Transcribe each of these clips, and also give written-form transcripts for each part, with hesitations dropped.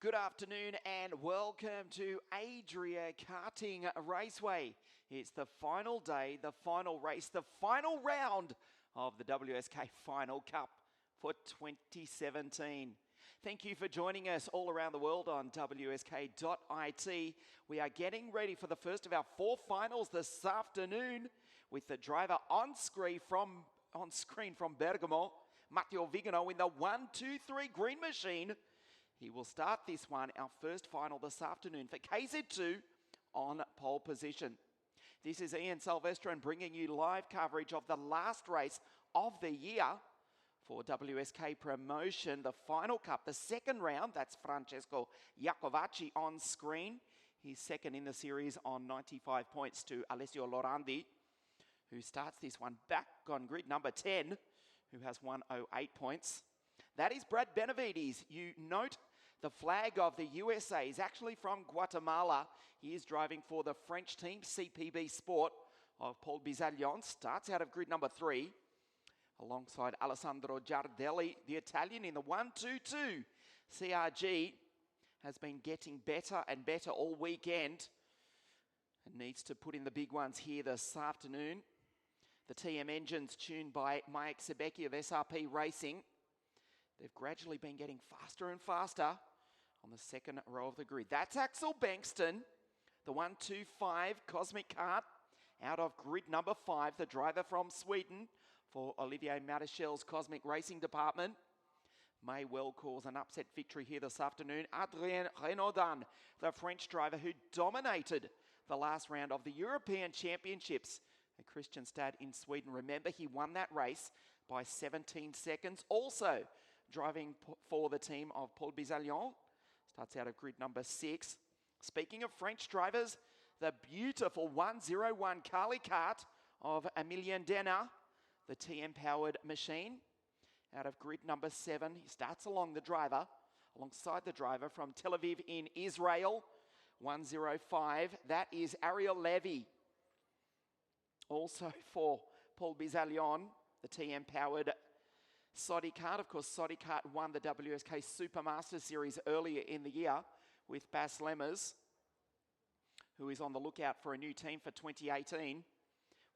Good afternoon and welcome to Adria Karting Raceway. It's the final day, the final race, the final round of the WSK Final Cup for 2017. Thank you for joining us all around the world on wsk.it. We are getting ready for the first of our four finals this afternoon with the driver on screen from Bergamo, Matteo Vigano, in the 1-2-3 green machine. He will start this one, our first final this afternoon for KZ2 on pole position. This is Ian Silvestron bringing you live coverage of the last race of the year for WSK Promotion, the Final Cup, the second round. That's Francesco Iacovacci on screen. He's second in the series on 95 points to Alessio Lorandi, who starts this one back on grid number 10, who has 108 points. That is Brad Benavides. You note the flag of the USA is actually from Guatemala. He is driving for the French team, CPB Sport, of Paul Bisaglione. Starts out of grid number 3, alongside Alessandro Giardelli, the Italian, in the 1-2-2. CRG has been getting better and better all weekend and needs to put in the big ones here this afternoon. The TM engines tuned by Mike Sebecki of SRP Racing. They've gradually been getting faster and faster on the second row of the grid. That's Axel Bengtsson, the 1-2-5 Cosmic Kart, out of grid number 5, the driver from Sweden for Olivier Matechel's Cosmic Racing Department. May well cause an upset victory here this afternoon. Adrien Renaudin, the French driver who dominated the last round of the European Championships at Kristianstad in Sweden. Remember, he won that race by 17 seconds. Also driving for the team of Paul Bisaglione. Starts out of grid number 6. Speaking of French drivers, the beautiful 101 Carly Kart of Emilien Denner, the TM-powered machine. Out of grid number 7, he starts alongside the driver from Tel Aviv in Israel, 105. That is Ariel Levy. Also for Paul Bisaglione, the TM-powered Sodi Kart. Of course, Sodi Kart won the WSK Supermaster Series earlier in the year with Bas Lemmers, who is on the lookout for a new team for 2018.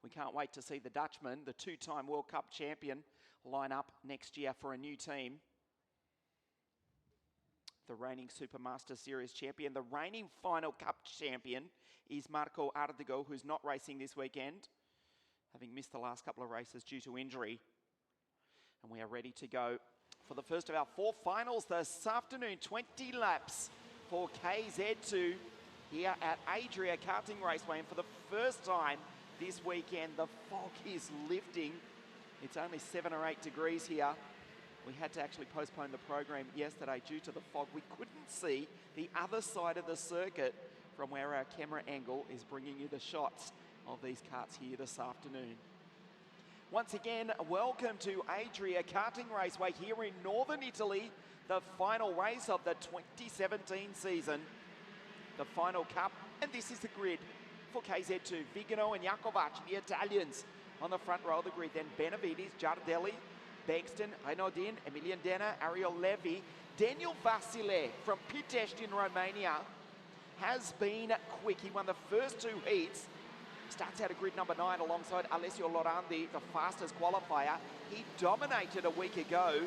We can't wait to see the Dutchman, the two-time World Cup champion, line up next year for a new team. The reigning Supermaster Series champion, the reigning Final Cup champion, is Marco Ardigo, who's not racing this weekend, having missed the last couple of races due to injury. And we are ready to go for the first of our four finals this afternoon. 20 laps for KZ2 here at Adria Karting Raceway. And for the first time this weekend, the fog is lifting. It's only 7 or 8 degrees here. We had to actually postpone the program yesterday due to the fog. We couldn't see the other side of the circuit from where our camera angle is bringing you the shots of these karts here this afternoon. Once again, welcome to Adria Karting Raceway here in northern Italy, the final race of the 2017 season, the Final Cup, and this is the grid for KZ2. Vigano and Iacovacci, the Italians, on the front row of the grid. Then Benavides, Giardelli, Bengtsson, Renaudin, Emilien Denner, Ariel Levy. Daniel Vasile from Pitești in Romania has been quick. He won the first 2 heats. Starts out of grid number 9 alongside Alessio Lorandi, the fastest qualifier. He dominated a week ago,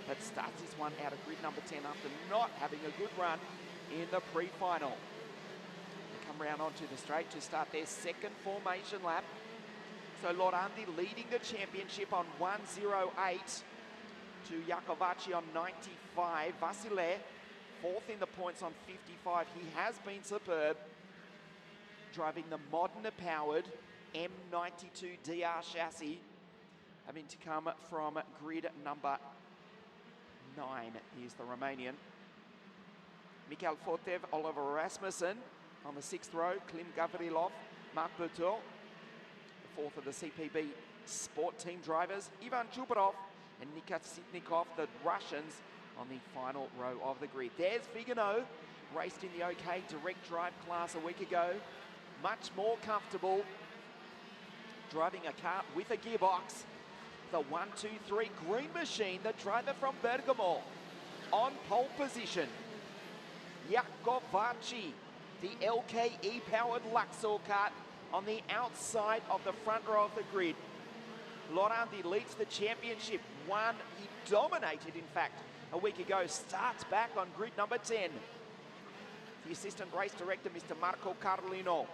but starts this one out of grid number 10 after not having a good run in the pre-final. They come round onto the straight to start their second formation lap. So Lorandi leading the championship on 108 to Iacovacci on 95. Vasile, 4th in the points on 55. He has been superb, driving the Modena-powered M92 DR chassis, having to come from grid number 9. Here's the Romanian. Mikael Fortev, Oliver Rasmussen on the 6th row. Klim Gavrilov, Marc Berthaud, the 4th of the CPB Sport Team drivers. Ivan Chubarov and Nika Sitnikov, the Russians, on the final row of the grid. There's Vigano, raced in the OK direct drive class a week ago. Much more comfortable driving a kart with a gearbox. The 1-2-3 green machine, the driver from Bergamo, on pole position. Jakovaci, the LKE-powered Luxor kart, on the outside of the front row of the grid. Lorandi leads the championship. He dominated, in fact, a week ago. Starts back on grid number 10. The assistant race director, Mr. Marco Carlino,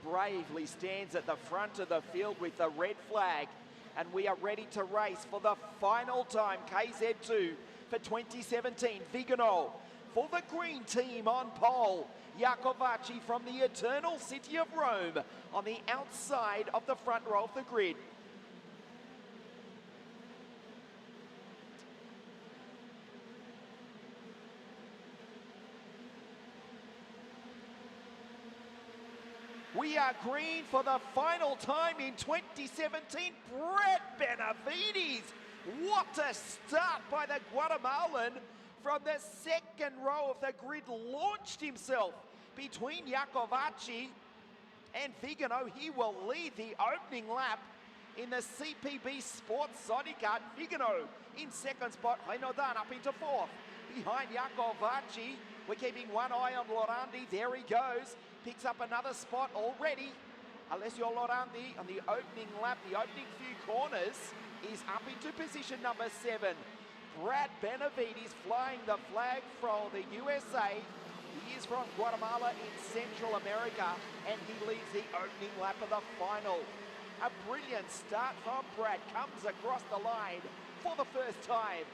bravely stands at the front of the field with the red flag. And we are ready to race for the final time. KZ2 for 2017. Vigano for the green team on pole. Jakovaci from the eternal city of Rome on the outside of the front row of the grid. We are green for the final time in 2017. Brett Benavides. What a start by the Guatemalan. From the second row of the grid, launched himself between Jakovaci and Vigano. He will lead the opening lap in the CPB Sports Sonic Kart. Vigano in second spot. Renaudin up into fourth. Behind Jakovaci, we're keeping one eye on Lorandi. There he goes. Picks up another spot already. Alessio Lorandi on the opening lap, the opening few corners, is up into position number 7. Brad Benavides flying the flag from the USA. He is from Guatemala in Central America, and he leads the opening lap of the final. A brilliant start from Brad, comes across the line for the first time.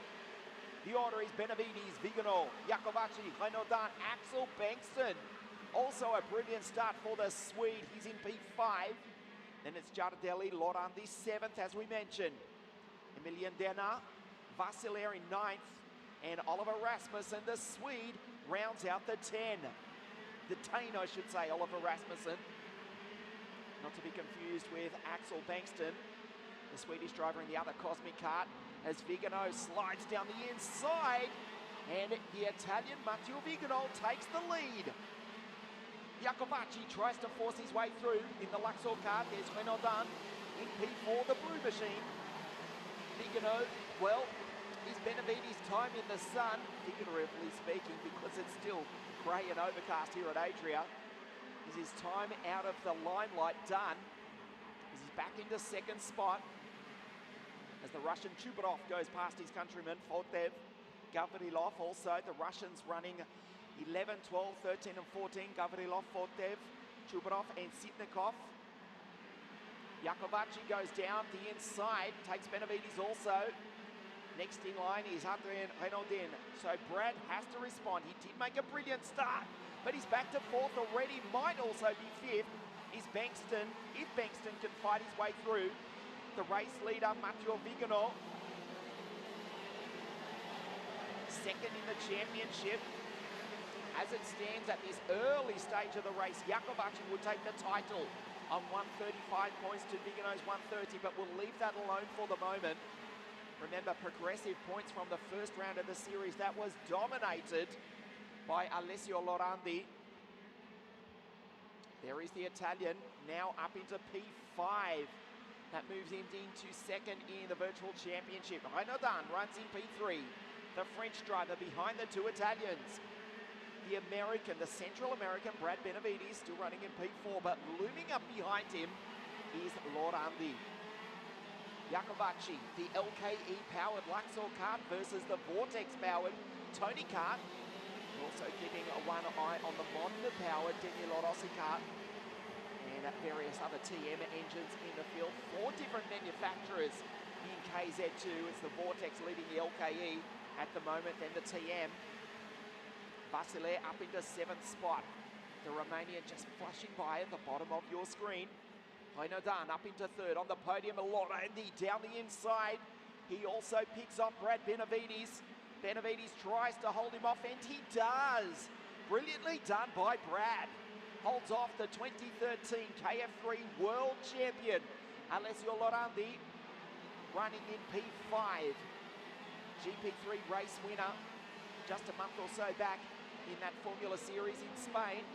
The order is Benavides, Vigano, Jakovaci, Renaudin, Axel Bankston. Also a brilliant start for the Swede. He's in P5. Then it's Giardelli, Lorandi 7th, as we mentioned. Emilian Dena, Vasiler in 9th. And Oliver Rasmussen, the Swede, rounds out the 10. The Dane, I should say, Oliver Rasmussen. Not to be confused with Axel Bankston, the Swedish driver in the other Cosmic kart, as Vigano slides down the inside. And the Italian Matteo Vigano takes the lead. Jakovaci tries to force his way through in the Luxor kart. There's Renaudin in P4, the Brew Machine. Vigano, well, is Benavides' time in the sun, figuratively speaking, because it's still grey and overcast here at Adria. Is his time out of the limelight done? Is he back into second spot? As the Russian Chubarov goes past his countryman, Fortev, Gavrilov also, the Russians running 11, 12, 13 and 14, Gavrilov, Fortev, Chubarov and Sitnikov. Jakovaci goes down the inside, takes Benavides also. Next in line is Adria Renaudin. So Brad has to respond. He did make a brilliant start, but he's back to 4th already. Might also be 5th is Bankston, if Bankston can fight his way through. The race leader, Matteo Vigano. Second in the championship. As it stands at this early stage of the race, Jakovaci will take the title on 135 points to Vigano's 130, but we'll leave that alone for the moment. Remember, progressive points from the first round of the series, that was dominated by Alessio Lorandi. There is the Italian, now up into P5. That moves him into second in the virtual championship. Renaudin runs in P3. The French driver behind the two Italians. The American, the Central American, Brad Benavides, still running in P4, but looming up behind him is Lorandi. Jakovaci, the LKE-powered Luxor kart versus the Vortex-powered Tony kart. Also keeping one eye on the Monda-powered Daniel Rossi kart and various other TM engines in the field. 4 different manufacturers in KZ2. It's the Vortex leading the LKE at the moment, then the TM. Vasiler up into 7th spot. The Romanian just flashing by at the bottom of your screen. Renaudin up into 3rd on the podium. Lorandi down the inside. He also picks off Brad Benavides. Benavides tries to hold him off, and he does. Brilliantly done by Brad. Holds off the 2013 KF3 World Champion, Alessio Lorandi, running in P5. GP3 race winner just a month or so back in that Formula Series in Spain.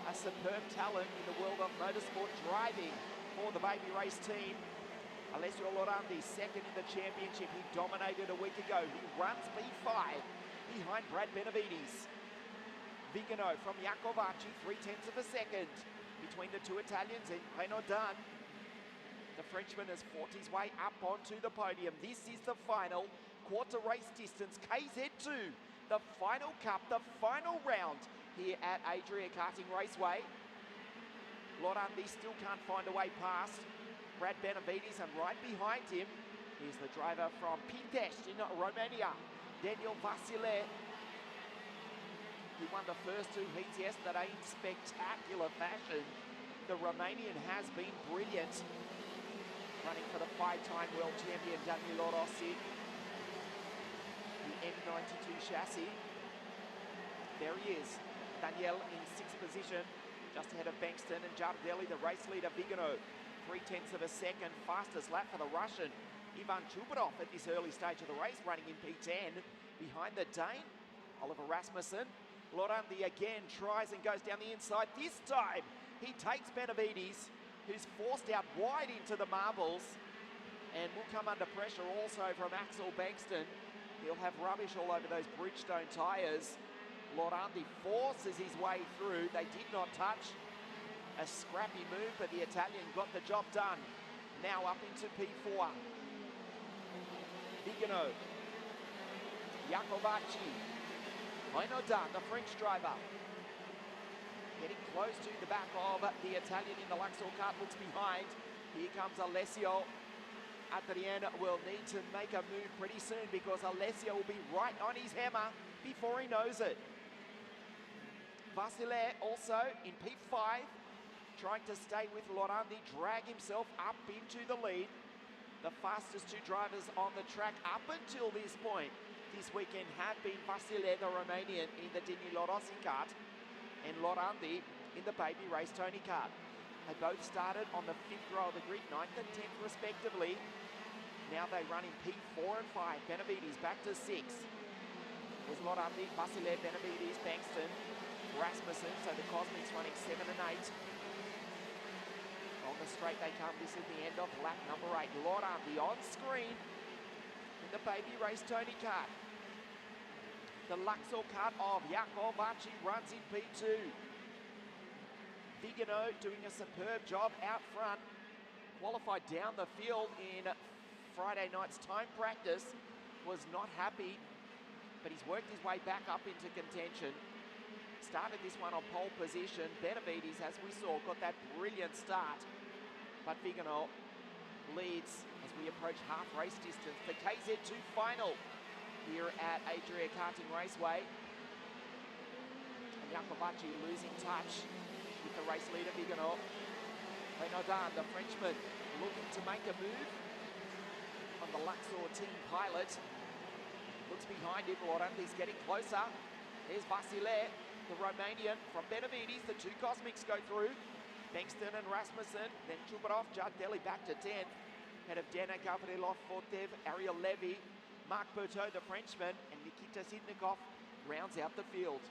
A superb talent in the world of motorsport driving for the baby race team. Alessio Lorandi, second in the championship. He dominated a week ago. He runs P5 behind Brad Benavides. Vigano from Iacovacci, 3/10 of a second between the two Italians and Renaudin. The Frenchman has fought his way up onto the podium. This is the final quarter race distance, KZ2, the final cup, the final round here at Adria Karting Raceway. Laurenti still can't find a way past Brad Benavides, and right behind him is the driver from Pitești in Romania, Daniel Vasile. He won the first two heats yesterday in spectacular fashion. The Romanian has been brilliant, running for the 5-time world champion Daniel Rossi. The M92 chassis. There he is, Daniel in 6th position, just ahead of Bankston and Jardelli, the race leader Vigano. 3/10 of a second, fastest lap for the Russian Ivan Chubarov at this early stage of the race, running in P10. Behind the Dane, Oliver Rasmussen. Laurenti again tries and goes down the inside. This time, he takes Benavides, who's forced out wide into the marbles, and will come under pressure also from Axel Bankston. He'll have rubbish all over those Bridgestone tyres. Laurenti forces his way through. They did not touch. A scrappy move, but the Italian got the job done. Now up into P4. Vigano, Iacovacci, Renaudin, the French driver, getting close to the back of the Italian in the Luxor kart, looks behind. Here comes Alessio. Adria will need to make a move pretty soon, because Alessio will be right on his hammer before he knows it. Vasile also in P5, trying to stay with Laurenti, drag himself up into the lead. The fastest two drivers on the track up until this point this weekend have been Vasile, the Romanian, in the Danilo Rossi kart, and Laurenti in the Baby Race Tony kart. They both started on the 5th row of the grid, 9th and 10th respectively. Now they run in P4 and 5. Benavides back to 6. There's Laurenti, Vasile, Benavides, Bankston, Rasmussen, so the Cosmics running 7 and 8. On the straight they come. This is the end of lap number 8. Laurenti on screen in the Baby Race Tony kart. The Luxor kart of Iacovacci runs in P2. Vigano doing a superb job out front. Qualified down the field in Friday night's time practice. Was not happy, but he's worked his way back up into contention. Started this one on pole position. Benavides, as we saw, got that brilliant start. But Vigano leads as we approach half race distance. The KZ2 final here at Adria Karting Raceway. And Iacovacci losing touch with the race leader Vigano. Renaudin, the Frenchman, looking to make a move on the Luxor team pilot. Looks behind him. Laurenti's getting closer. There's Vasile, the Romanian from Benavides. The two Cosmics go through. Bankston and Rasmussen, then Chubarov, Jardelli back to 10th. Head of Dana Gavrilov, Fortev, Ariel Levy, Marc Berthaud, the Frenchman, and Nikita Sitnikov rounds out the field.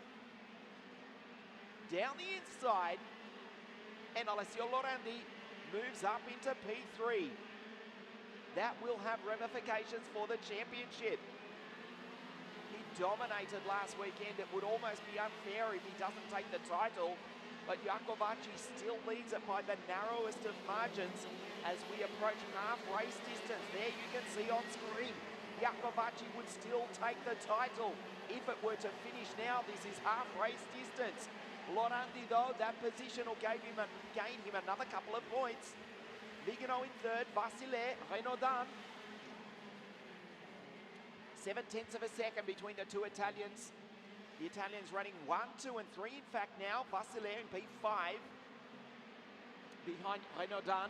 Down the inside, and Alessio Laurenti moves up into P3. That will have ramifications for the championship. He dominated last weekend. It would almost be unfair if he doesn't take the title. But Iacovacci still leads it by the narrowest of margins as we approach half race distance. There you can see on screen, Iacovacci would still take the title if it were to finish now. This is half race distance. Laurenti, though, that position will gain him another couple of points. Vigano in 3rd, Vasile, Renaudin. 7/10 of a second between the two Italians. The Italians running 1, 2 and 3 in fact now. Vasile in P5. Behind Renaudin.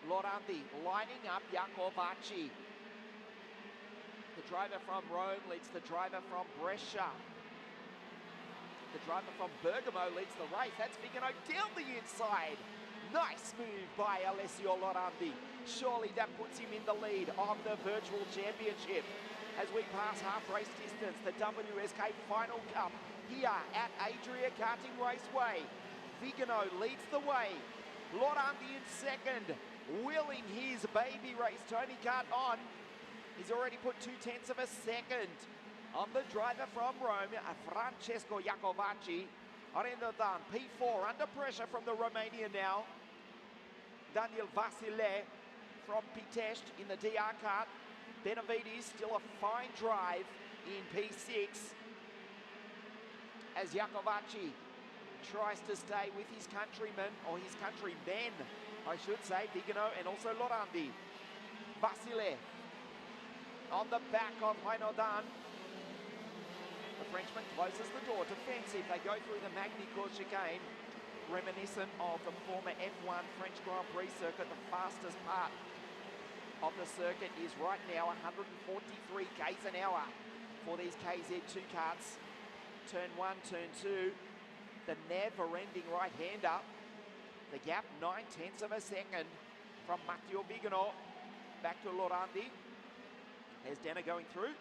Laurenti lining up Iacovacci. The driver from Rome leads the driver from Brescia. The driver from Bergamo leads the race. That's Vigano down the inside. Nice move by Alessio Laurenti. Surely that puts him in the lead of the virtual championship. As we pass half race distance, the WSK Final Cup here at Adria Karting Raceway. Vigano leads the way. Laurenti in 2nd, willing his Baby Race Tony kart on. He's already put 2/10 of a second on the driver from Rome, Francesco Iacovacci. Arendodan, P4, under pressure from the Romanian now. Daniel Vasile from Pitești in the DR kart. Benavides, still a fine drive in P6. As Iacovacci tries to stay with his countrymen, or his countrymen, I should say, Vigano and also Lorandi. Vasile on the back of Arendodan. The Frenchman closes the door, defensive. They go through the Magny-Cours chicane, reminiscent of the former F1 French Grand Prix circuit. The fastest part of the circuit is right now 143 k's an hour for these KZ2 karts. Turn 1, turn 2, the never-ending right-hander. The gap 9/10 of a second from Matteo Vigano back to Lorandi. There's Denner going through.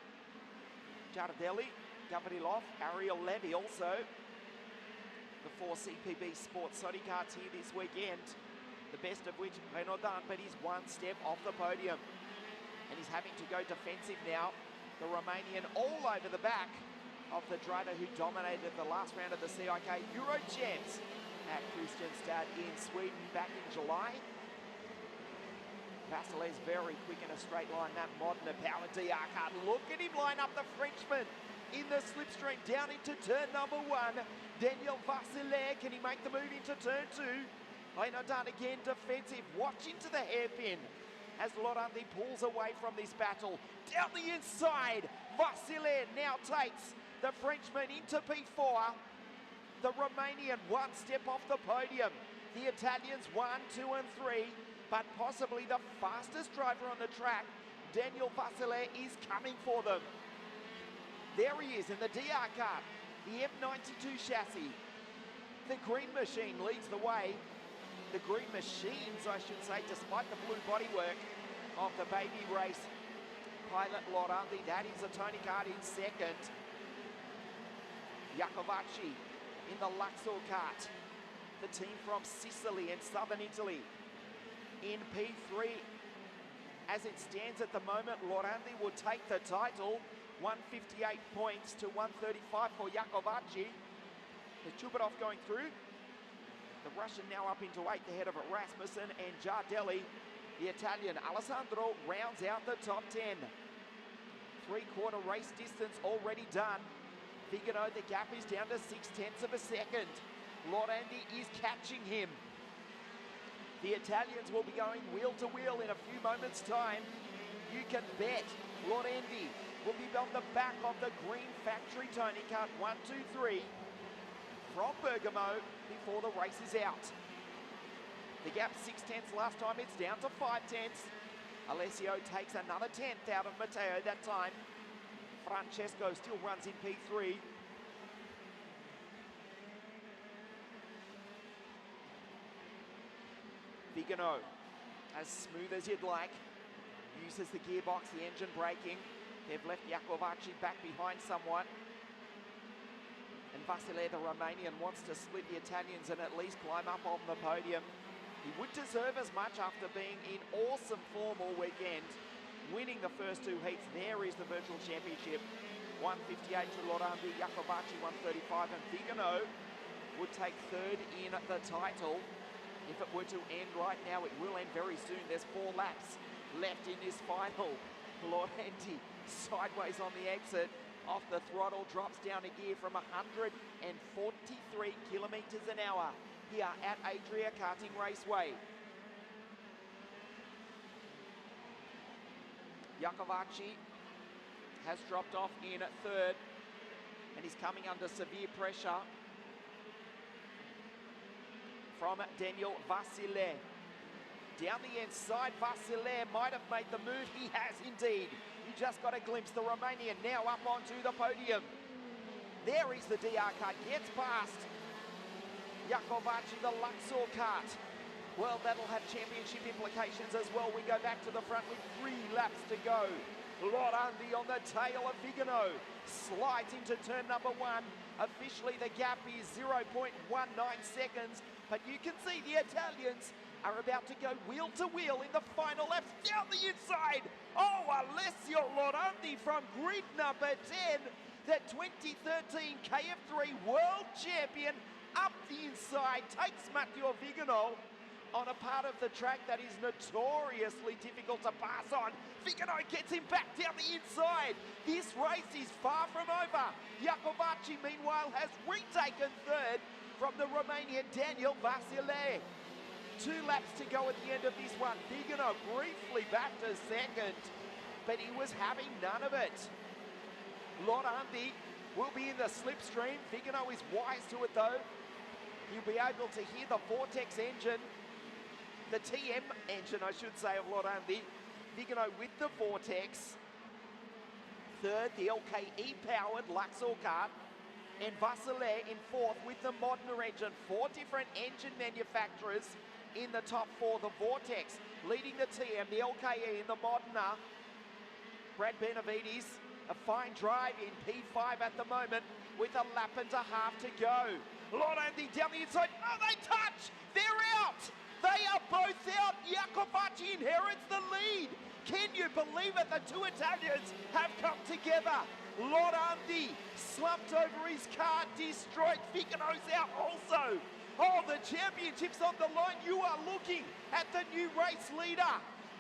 Giardelli, Gavrilov, Ariel Levy also. The 4 CPB Sports Sodi karts here this weekend. The best of which, Arendodan, but he's one step off the podium. And he's having to go defensive now. The Romanian all over the back of the driver who dominated the last round of the CIK Euro Champs at Kristianstad in Sweden back in July. Vasile's very quick in a straight line, that modern power DR kart. Look at him line up the Frenchman in the slipstream down into turn number 1. Daniel Vasile, can he make the move into turn 2? Arendodan again defensive, watch into the hairpin as Lorandi pulls away from this battle. Down the inside, Vasile now takes the Frenchman into P4. The Romanian one step off the podium. The Italians 1, 2 and 3, but possibly the fastest driver on the track, Daniel Vasile, is coming for them. There he is in the DR kart, the F92 chassis. The Green Machine leads the way. The Green Machines, I should say, despite the blue bodywork of the baby race. Pilot Lorandi, that is a Tony kart in second. Iacovacci in the Luxor kart. The team from Sicily and southern Italy. In P3, as it stands at the moment, Lorandi will take the title. 158 points to 135 for Iacovacci. There's Chubarov going through. The Russian now up into 8th ahead of Rasmussen and Giardelli. The Italian Alessandro rounds out the top 10. Three-quarter race distance already done. Vigano, the gap is down to 6/10 of a second. Lorandi is catching him. The Italians will be going wheel to wheel in a few moments' time. You can bet Lorandi will be on the back of the Green Factory Tony kart 1, 2, 3 from Bergamo before the race is out. The gap 6/10 last time, it's down to 5/10. Alessio takes another 10th out of Matteo that time. Francesco still runs in P3. Vigano, as smooth as you'd like, uses the gearbox, the engine braking. They've left Iacovacci back behind somewhat. And Vasile, the Romanian, wants to split the Italians and at least climb up on the podium. He would deserve as much after being in awesome form all weekend, winning the first 2 heats. There is the virtual championship. 158 to Lorandi, Iacovacci 135, and Vigano would take 3rd in the title. If it were to end right now, it will end very soon. There's 4 laps left in this final. Lorandi sideways on the exit, off the throttle, drops down a gear from 143 kilometers an hour here at Adria Karting Raceway. Iacovacci has dropped off in 3rd and he's coming under severe pressure from Daniel Vasile. Down the inside, Vasile might have made the move. He has indeed. You just got a glimpse. The Romanian now up onto the podium. There is the DR kart, gets past Iacovacci, the Luxor kart. Well, that'll have championship implications as well. We go back to the front with 3 laps to go. Lorandi on the tail of Vigano. Slides into turn number 1. Officially, the gap is 0.19 seconds. But you can see the Italians are about to go wheel to wheel in the final laps down the inside. Oh, Alessio Laurenti from grid number 10, the 2013 KF3 World Champion, up the inside, takes Matteo Vigano on a part of the track that is notoriously difficult to pass on. Vigano gets him back down the inside. This race is far from over. Iacovacci, meanwhile, has retaken third from the Romanian Daniel Vasile. 2 laps to go at the end of this one. Vigano briefly back to second, but he was having none of it. Laurenti will be in the slipstream. Vigano is wise to it though. He'll be able to hear the Vortex engine, the TM engine, I should say, of Laurenti. Vigano with the Vortex. Third, the LKE-powered Luxor Kart. And Vasile in fourth with the Modena engine. 4 different engine manufacturers in the top 4. The Vortex leading the TM, the LKE and the Modena. Brad Benavides, a fine drive in P5 at the moment with a lap and a half to go. Laurenti down the inside. Oh, they touch! They're out! They are both out. Iacovacci inherits the lead. Can you believe it? The 2 Italians have come together. Laurenti slumped over his car, destroyed. Vigano's out also. Oh, the championship's on the line. You are looking at the new race leader,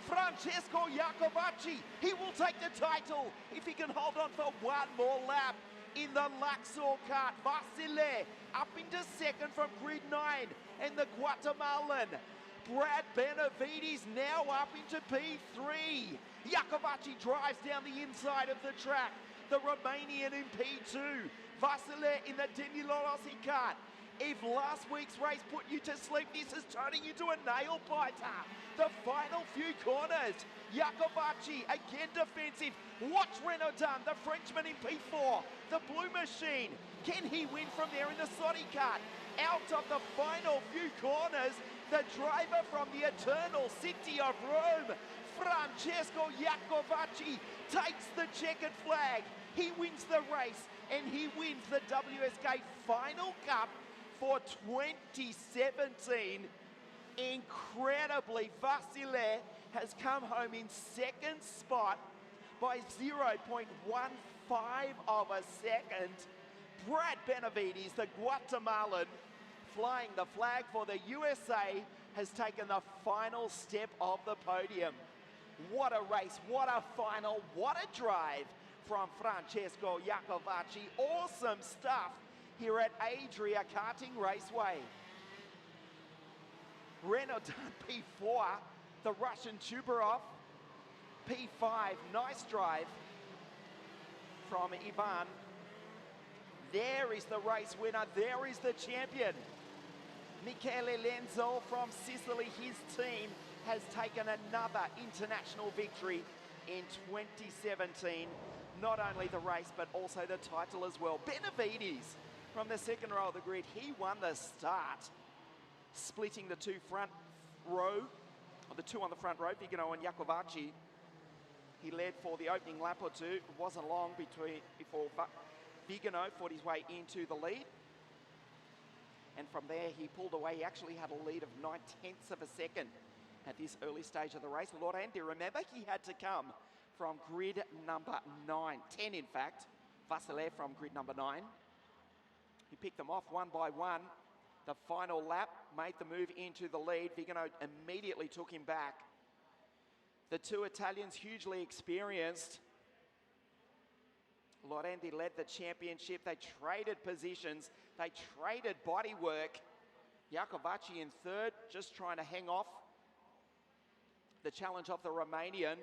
Francesco Iacovacci. He will take the title if he can hold on for one more lap in the Luxor Kart. Vasile up into second from grid 9, and the Guatemalan Brad Benavides now up into P3. Iacovacci drives down the inside of the track. The Romanian in P2. Vasile in the Danilo Rossi kart. If last week's race put you to sleep, this is turning into a nail biter. The final few corners. Iacovacci again defensive. Watch Renaudin, the Frenchman in P4. The Blue Machine. Can he win from there in the Sodi kart? Out of the final few corners, the driver from the eternal city of Rome, Francesco Iacovacci, takes the checkered flag. He wins the race and he wins the WSK Final Cup for 2017. Incredibly, Vasile has come home in second spot by 0.15 of a second. Brad Benavides, the Guatemalan, flying the flag for the USA, has taken the final step of the podium. What a race, what a final, what a drive from Francesco Iacovacci. Awesome stuff here at Adria Karting Raceway. Renaudin P4, the Russian Chubarov. P5, nice drive from Ivan. There is the race winner, there is the champion. Michele Lenzo from Sicily, his team has taken another international victory in 2017. Not only the race, but also the title as well. Benavides from the second row of the grid, he won the start, splitting the 2 front row, or the 2 on the front row, Vigano and Iacovacci. He led for the opening lap or 2. It wasn't long before Vigano fought his way into the lead. And from there, he pulled away. He actually had a lead of 9/10 of a second at this early stage of the race. Laurenti, remember, he had to come from grid number 9, 10 in fact. Vasile from grid number 9. He picked them off one by one. The final lap made the move into the lead. Vigano immediately took him back. The 2 Italians, hugely experienced. Laurenti led the championship. They traded positions. They traded bodywork. Iacovacci in third, just trying to hang off the challenge of the Romanian.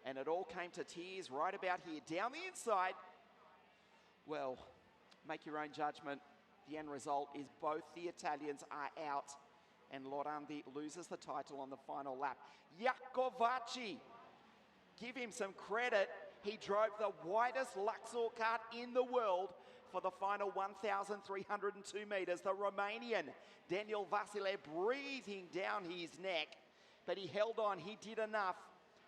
And it all came to tears right about here. Down the inside, well, make your own judgment. The end result is both the Italians are out and Laurenti loses the title on the final lap. Iacovacci, give him some credit. He drove the widest Luxor kart in the world for the final 1,302 meters. The Romanian, Daniel Vasile, breathing down his neck, but he held on, he did enough.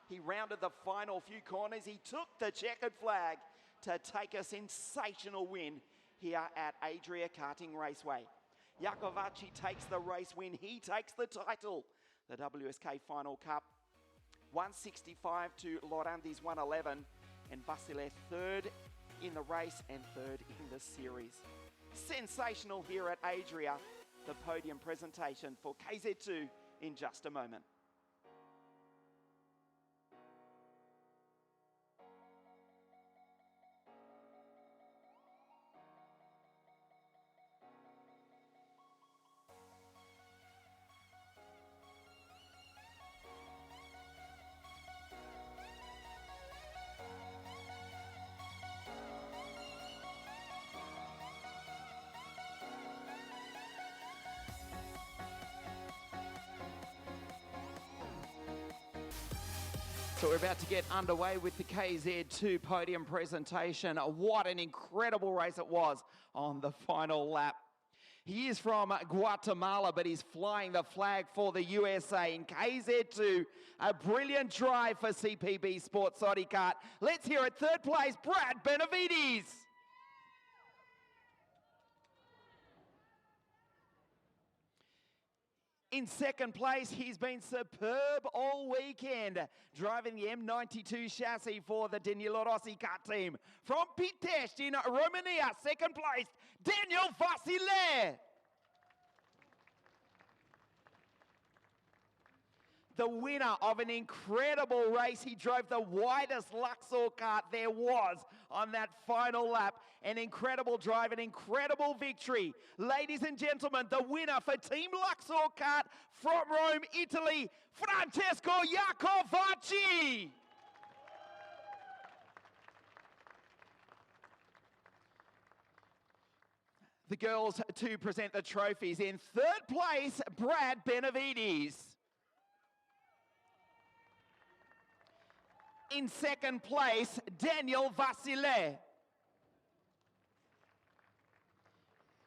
He rounded the final few corners. He took the checkered flag to take a sensational win here at Adria Karting Raceway. Iacovacci takes the race win. He takes the title. the WSK Final Cup. 165 to Laurandi's 111, and Vasile third in the race and third in the series. Sensational here at Adria. The podium presentation for KZ2 in just a moment. So we're about to get underway with the KZ2 podium presentation. What an incredible race it was on the final lap. He is from Guatemala, but he's flying the flag for the USA in KZ2. A brilliant drive for CPB Sports Audi Kart. Let's hear it. Third place, Brad Benavides. In second place, he's been superb all weekend, driving the M92 chassis for the Danilo Rossi Kart team. From Pitești in Romania, second place, Daniel Vasile. The winner of an incredible race. He drove the widest Luxor kart there was on that final lap. An incredible drive, an incredible victory. Ladies and gentlemen, the winner for Team Luxor Kart from Rome, Italy, Francesco Iacovacci. The girls to present the trophies. In third place, Brad Benavides. In second place, Daniel Vasile.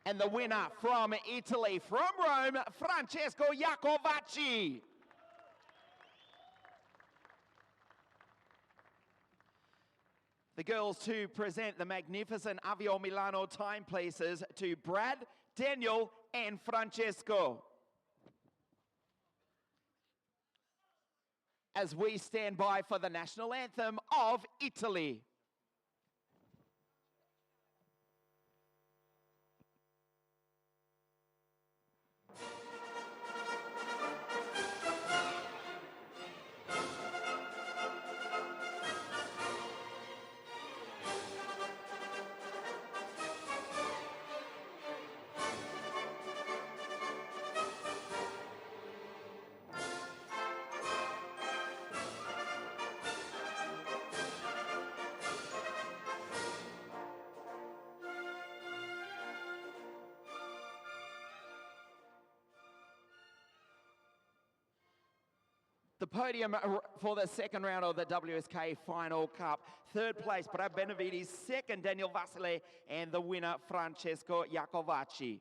And the winner from Italy, from Rome, Francesco Iacovacci. The girls to present the magnificent Avio Milano time places to Brad, Daniel, and Francesco. As we stand by for the national anthem of Italy. The podium for the second round of the WSK Final Cup. Third place, Brad Benavides. Second, Daniel Vasile. And the winner, Francesco Iacovacci.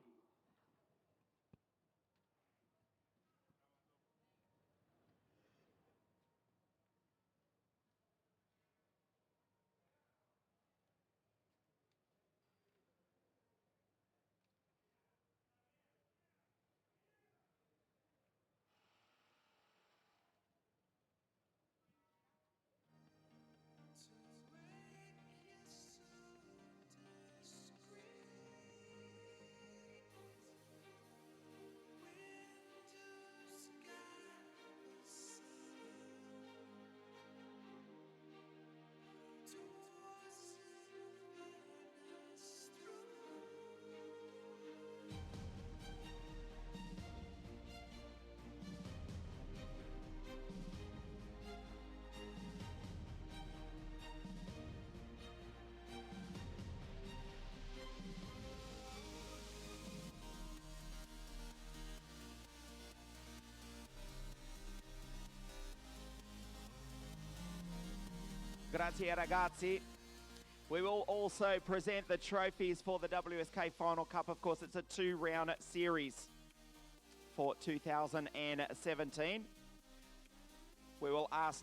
Grazie ragazzi. We will also present the trophies for the WSK Final Cup. Of course, it's a two-round series for 2017. We will ask